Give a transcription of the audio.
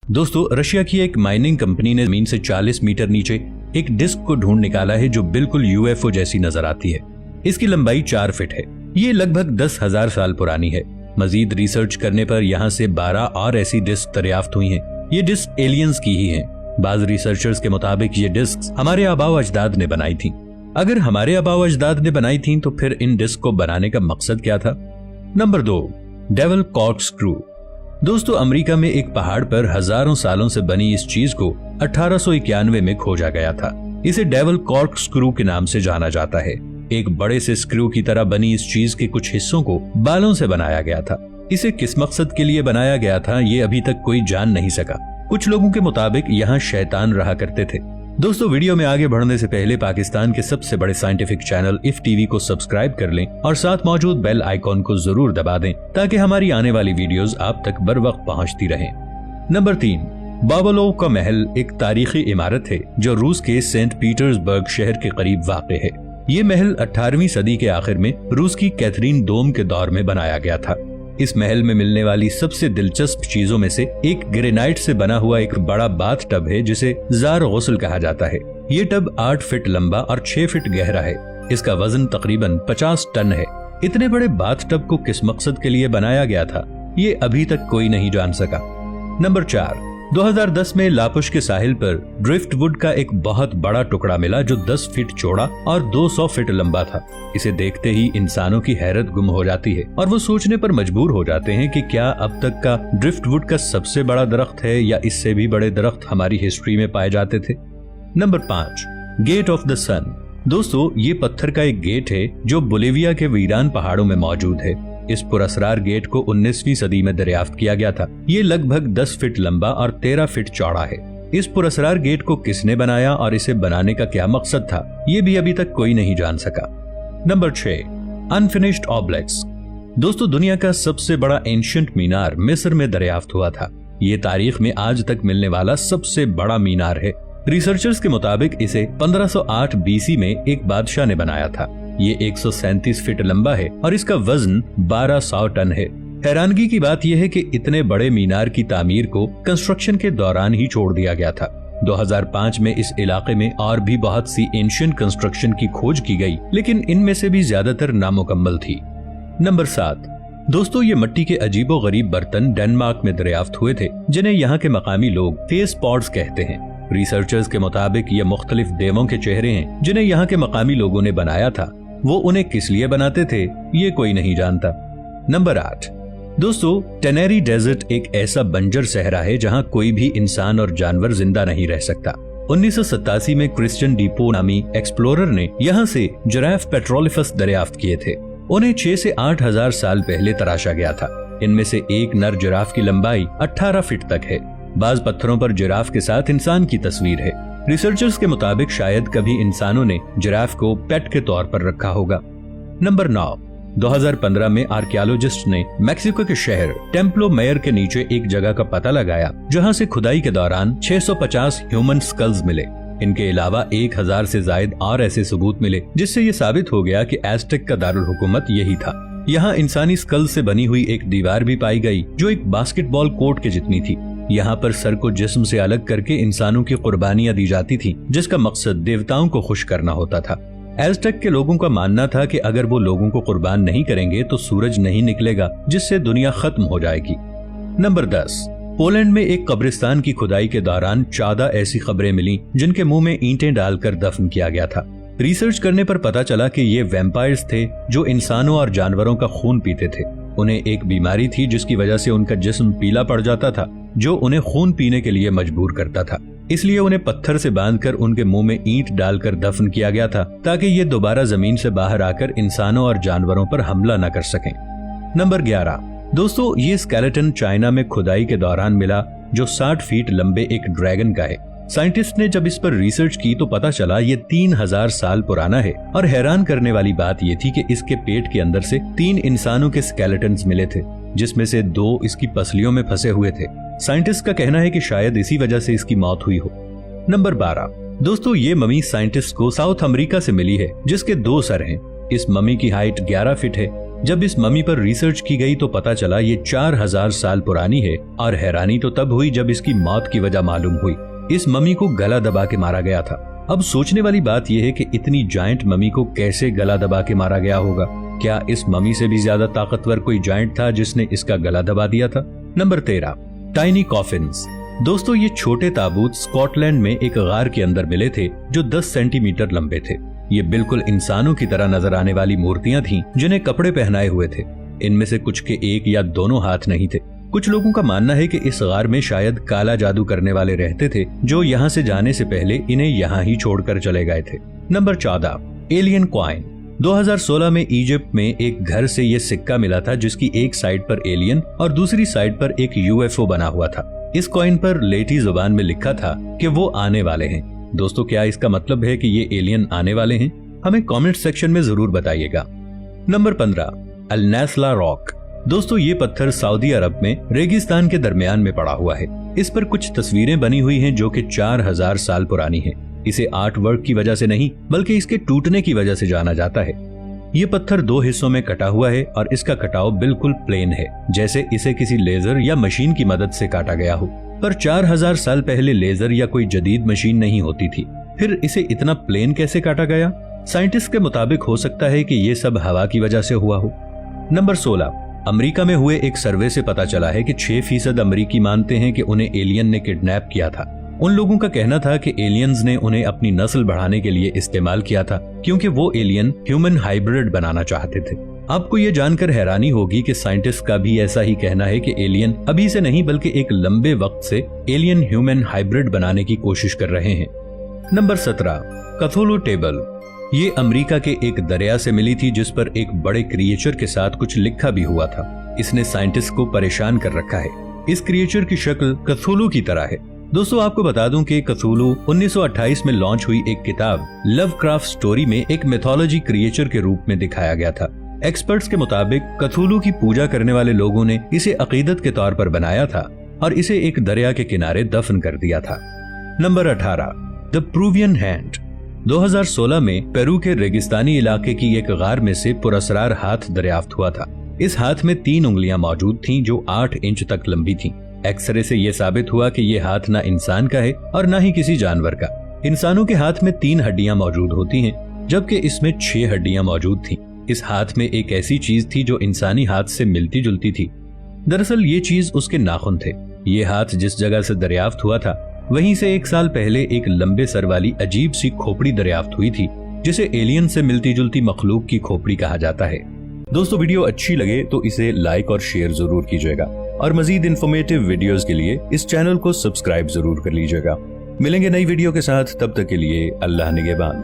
दोस्तों, रशिया की एक माइनिंग कंपनी ने जमीन से 40 मीटर नीचे एक डिस्क को ढूंढ निकाला है जो बिल्कुल यूएफओ जैसी नजर आती है। इसकी लंबाई 4 फीट है। ये लगभग 10,000 साल पुरानी है। मजीद रिसर्च करने पर यहाँ से 12 और ऐसी डिस्क दरियाफ्त हुई हैं। ये डिस्क एलियंस की ही हैं। बाज रिसर्चर्स के मुताबिक ये डिस्क हमारे आबाओ अजदाद ने बनाई थी। अगर हमारे आबाओ अजदाद ने बनाई थी तो फिर इन डिस्क को बनाने का मकसद क्या था? Number 2, devil corkscrew. दोस्तों, अमेरिका में एक पहाड़ पर हजारों सालों से बनी इस चीज को 1891 में खोजा गया था। इसे डेविल कॉर्कस्क्रू के नाम से जाना जाता है। एक बड़े से स्क्रू की तरह बनी इस चीज के कुछ हिस्सों को बालों से बनाया गया था। इसे किस मकसद के लिए बनाया गया था ये अभी तक कोई जान नहीं सका। कुछ लोगों के मुताबिक यहाँ शैतान रहा करते थे। दोस्तों, वीडियो में आगे बढ़ने से पहले पाकिस्तान के सबसे बड़े साइंटिफिक चैनल इफ टीवी को सब्सक्राइब कर लें और साथ मौजूद बेल आइकॉन को जरूर दबा दें ताकि हमारी आने वाली वीडियोस आप तक बर वक्त पहुंचती रहें। नंबर 3, बाबलोव का महल एक तारीखी इमारत है जो रूस के सेंट पीटर्सबर्ग शहर के करीब वाक़ है। ये महल 18वीं सदी के आखिर में रूस की कैथरीन डोम के दौर में बनाया गया था। इस महल में मिलने वाली सबसे दिलचस्प चीजों में से एक ग्रेनाइट से बना हुआ एक बड़ा बाथ टब है जिसे जार गुस्ल कहा जाता है। ये टब 8 फीट लंबा और 6 फीट गहरा है। इसका वजन तकरीबन 50 टन है। इतने बड़े बाथ टब को किस मकसद के लिए बनाया गया था ये अभी तक कोई नहीं जान सका। नंबर 4, 2010 में लापुश के साहिल पर ड्रिफ्टवुड का एक बहुत बड़ा टुकड़ा मिला जो 10 फीट चौड़ा और 200 फीट लंबा था। इसे देखते ही इंसानों की हैरत गुम हो जाती है और वो सोचने पर मजबूर हो जाते हैं कि क्या अब तक का ड्रिफ्टवुड का सबसे बड़ा दरख्त है या इससे भी बड़े दरख्त हमारी हिस्ट्री में पाए जाते थे। नंबर 5, गेट ऑफ द सन। दोस्तों, ये पत्थर का एक गेट है जो बोलिविया के वीरान पहाड़ों में मौजूद है। इस पुरअसरार गेट को 19वीं सदी में दरियाफ्त किया गया था। ये लगभग 10 फीट लंबा और 13 फीट चौड़ा है। इस पुरअसरार गेट को किसने बनाया और इसे बनाने का क्या मकसद था ये भी अभी तक कोई नहीं जान सका। Number 6, unfinished obelisks. दोस्तों, दुनिया का सबसे बड़ा एंशिएंट मीनार मिस्र में दरियाफ्त हुआ था। ये तारीख में आज तक मिलने वाला सबसे बड़ा मीनार है। रिसर्चर्स के मुताबिक इसे 1508 बीसी में एक बादशाह ने बनाया था। ये 137 फीट लंबा है और इसका वजन 1200 टन है। हैरानगी की बात यह है कि इतने बड़े मीनार की तामीर को कंस्ट्रक्शन के दौरान ही छोड़ दिया गया था। 2005 में इस इलाके में और भी बहुत सी एंशिएंट कंस्ट्रक्शन की खोज की गई, लेकिन इनमें से भी ज्यादातर नामुकम्मल थी। नंबर 7, दोस्तों, ये मिट्टी के अजीबो गरीब बर्तन डेनमार्क में दरियाफ्त हुए थे जिन्हें यहाँ के मकामी लोग फेस पॉट्स कहते हैं। रिसर्चर्स के मुताबिक ये मुख्तलिफ देवों के चेहरे हैं जिन्हें यहाँ के मकामी लोगों ने बनाया था। वो उन्हें किस लिए बनाते थे ये कोई नहीं जानता। नंबर 8, दोस्तों, टेनेरी डेजर्ट एक ऐसा बंजर सहरा है जहाँ कोई भी इंसान और जानवर जिंदा नहीं रह सकता। 1987 में क्रिश्चियन डिपो नामी एक्सप्लोरर ने यहाँ से जिराफ पेट्रोलिफस दरियाफ्त किए थे। उन्हें 6 से 8 हजार साल पहले तराशा गया था। इनमें से एक नर जिराफ की लंबाई 18 फीट तक है। बाज पत्थरों पर जिराफ के साथ इंसान की तस्वीर है। रिसर्चर्स के मुताबिक शायद कभी इंसानों ने जिराफ को पेट के तौर पर रखा होगा। नंबर 9, 2015 में आर्कियोलॉजिस्ट ने मेक्सिको के शहर टेम्प्लो मेयर के नीचे एक जगह का पता लगाया जहां से खुदाई के दौरान 650 ह्यूमन स्कल्स मिले। इनके अलावा 1000 से जायद और ऐसे सबूत मिले जिससे ये साबित हो गया कि एज़टेक का दारुल हुकूमत यही था। यहाँ इंसानी स्कल से बनी हुई एक दीवार भी पाई गई जो एक बास्केटबॉल कोर्ट के जितनी थी। यहाँ पर सर को जिस्म से अलग करके इंसानों की कुर्बानियां दी जाती थी जिसका मकसद देवताओं को खुश करना होता था। एज़टेक के लोगों का मानना था कि अगर वो लोगों को कुर्बान नहीं करेंगे तो सूरज नहीं निकलेगा जिससे दुनिया खत्म हो जाएगी। नंबर 10, पोलैंड में एक कब्रिस्तान की खुदाई के दौरान 14 ऐसी खबरें मिली जिनके मुंह में ईंटें डालकर दफन किया गया था। रिसर्च करने पर पता चला कि ये वैम्पायर्स थे जो इंसानों और जानवरों का खून पीते थे। उन्हें एक बीमारी थी जिसकी वजह से उनका जिस्म पीला पड़ जाता था जो उन्हें खून पीने के लिए मजबूर करता था। इसलिए उन्हें पत्थर से बांधकर उनके मुंह में ईंट डालकर दफन किया गया था ताकि ये दोबारा जमीन से बाहर आकर इंसानों और जानवरों पर हमला न कर सकें। नंबर 11, दोस्तों, ये स्केलेटन चाइना में खुदाई के दौरान मिला जो 60 फीट लंबे एक ड्रैगन का है। साइंटिस्ट ने जब इस पर रिसर्च की तो पता चला ये 3000 साल पुराना है और हैरान करने वाली बात ये थी कि इसके पेट के अंदर से 3 इंसानों के स्केलेटन्स मिले थे जिसमें से 2 इसकी पसलियों में फंसे हुए थे। साइंटिस्ट का कहना है कि शायद इसी वजह से इसकी मौत हुई हो। नंबर 12, दोस्तों, ये ममी साइंटिस्ट को साउथ अमेरिका से मिली है जिसके 2 सर हैं। इस ममी की हाइट 11 फीट है। जब इस मम्मी पर रिसर्च की गई तो पता चला ये 4000 साल पुरानी है और हैरानी तो तब हुई जब इसकी मौत की वजह मालूम हुई। इस मम्मी को गला दबा के मारा गया था। अब सोचने वाली बात यह है कि इतनी जायंट मम्मी को कैसे गला दबा के मारा गया होगा। क्या इस मम्मी से भी ज्यादा ताकतवर कोई जायंट था जिसने इसका गला दबा दिया था? Number 13, tiny coffins. दोस्तों, ये छोटे ताबूत स्कॉटलैंड में एक गार के अंदर मिले थे जो 10 सेंटीमीटर लंबे थे। ये बिल्कुल इंसानों की तरह नजर आने वाली मूर्तियां थीं जिन्हें कपड़े पहनाए हुए थे। इनमें से कुछ के एक या दोनों हाथ नहीं थे। कुछ लोगों का मानना है कि इस गार में शायद काला जादू करने वाले रहते थे जो यहाँ से जाने से पहले इन्हें यहाँ ही छोड़कर चले गए थे। Number 14, alien coin. 2016 में इजिप्ट में एक घर से ये सिक्का मिला था जिसकी एक साइड पर एलियन और दूसरी साइड पर एक यूएफओ बना हुआ था। इस कॉइन पर लेटी जुबान में लिखा था कि वो आने वाले हैं। दोस्तों, क्या इसका मतलब है कि ये एलियन आने वाले हैं? हमें कमेंट सेक्शन में जरूर बताइएगा। नंबर 15, अल नास्ला रॉक। दोस्तों, ये पत्थर सऊदी अरब में रेगिस्तान के दरमियान में पड़ा हुआ है। इस पर कुछ तस्वीरें बनी हुई हैं जो कि 4000 साल पुरानी हैं। इसे आर्ट वर्क की वजह से नहीं बल्कि इसके टूटने की वजह से जाना जाता है। ये पत्थर 2 हिस्सों में कटा हुआ है और इसका कटाव बिल्कुल प्लेन है, जैसे इसे किसी लेजर या मशीन की मदद से काटा गया हो। पर 4000 साल पहले लेजर या कोई जदीद मशीन नहीं होती थी, फिर इसे इतना प्लेन कैसे काटा गया? साइंटिस्ट के मुताबिक हो सकता है कि ये सब हवा की वजह से हुआ हो। नंबर 16, अमेरिका में हुए एक सर्वे से पता चला है कि 6% अमेरिकी मानते हैं कि उन्हें एलियन ने किडनैप किया था। उन लोगों का कहना था कि एलियंस ने उन्हें अपनी नस्ल बढ़ाने के लिए इस्तेमाल किया था क्योंकि वो एलियन ह्यूमन हाइब्रिड बनाना चाहते थे। आपको ये जानकर हैरानी होगी कि साइंटिस्ट का भी ऐसा ही कहना है कि एलियन अभी से नहीं बल्कि एक लंबे वक्त से एलियन ह्यूमन हाइब्रिड बनाने की कोशिश कर रहे हैं। Number 17, Cthulhu table. ये अमेरिका के एक दरिया से मिली थी जिस पर एक बड़े क्रिएचर के साथ कुछ लिखा भी हुआ था। इसने साइंटिस्ट को परेशान कर रखा है। इस क्रिएचर की शक्ल कथुलू की तरह है। दोस्तों, आपको बता दूं कि कथुलू 1928 में लॉन्च हुई एक किताब लवक्राफ्ट स्टोरी में एक मिथोलॉजी क्रिएचर के रूप में दिखाया गया था। एक्सपर्ट्स के मुताबिक कथुलू की पूजा करने वाले लोगों ने इसे अकीदत के तौर पर बनाया था और इसे एक दरिया के किनारे दफन कर दिया था। Number 18, the प्रूवियन hand. 2016 में पेरू के रेगिस्तानी इलाके की एक गार में से पुरस्कार हाथ दरियाफ्त हुआ था। इस हाथ में 3 उंगलियां मौजूद थीं जो 8 इंच तक लंबी थीं। एक्सरे से यह साबित हुआ कि यह हाथ ना इंसान का है और ना ही किसी जानवर का। इंसानों के हाथ में 3 हड्डियां मौजूद होती हैं जबकि इसमें 6 हड्डियां मौजूद थीं। इस हाथ में एक ऐसी चीज थी जो इंसानी हाथ से मिलती जुलती थी। दरअसल ये चीज उसके नाखून थे। ये हाथ जिस जगह से दरियाफ्त हुआ था वहीं से 1 साल पहले एक लंबे सर वाली अजीब सी खोपड़ी दरियाफ्त हुई थी जिसे एलियन से मिलती जुलती मखलूक की खोपड़ी कहा जाता है। दोस्तों, वीडियो अच्छी लगे तो इसे लाइक और शेयर जरूर कीजिएगा और मजीद इन्फॉर्मेटिव वीडियोस के लिए इस चैनल को सब्सक्राइब जरूर कर लीजिएगा। मिलेंगे नई वीडियो के साथ, तब तक के लिए अल्लाह निगहबान।